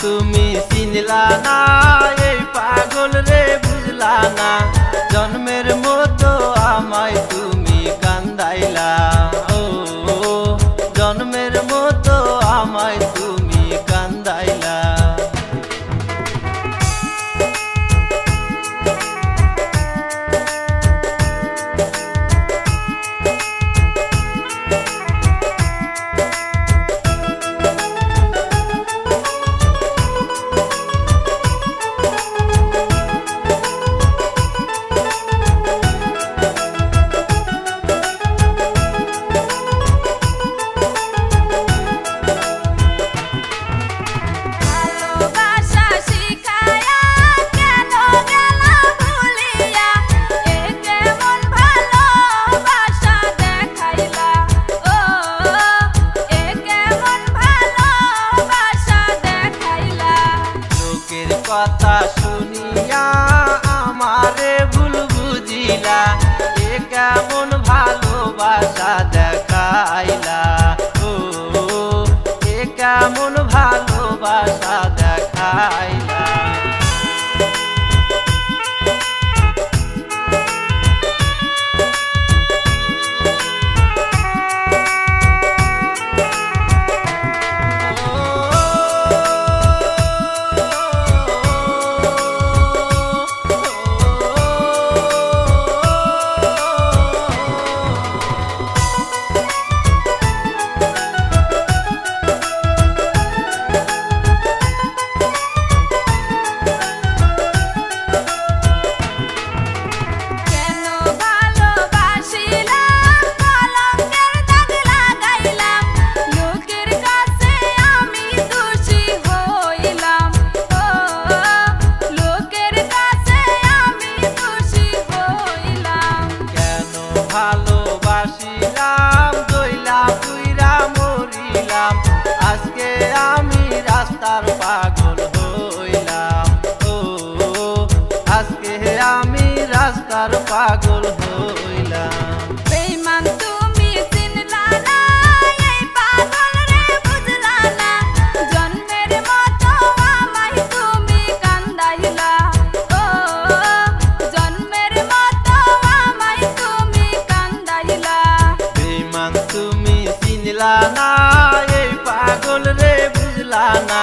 তুমি চিনলা না এই পাগল রে বুঝলা না জন্মের মতো আমায় তুমি কান্দাইলা ও জন্মের মতো আমায় তুমি কান্দাইলা কথা শুনিয়া আমারে ভুল বুঝিলা এ কেমন ভালোবাসা দেখাইলা ও এ কেমন ভালোবাসা দেখাইলা ভালোবাসিলাম দইলা পুইরা মরিলাম আজকে আমি রাস্তার পাগল হইলাম ও আজকে আমি রাস্তার পাগল হইলাম বেঈমান তুমি চিনলা না এই পাগল রে বুঝলা না জন্মের মতো আমায় তুমি কান্দাইলা ও জন্মের মতো আমায় তুমি কান্দাইলা বেঈমান তুমি চিনলা না এই পাগল রে বুঝলা না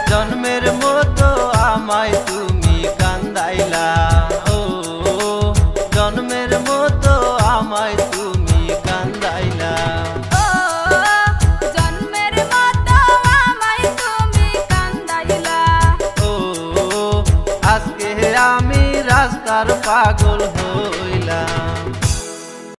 জন্মের মতো আমায় তুমি কান্দাইলা।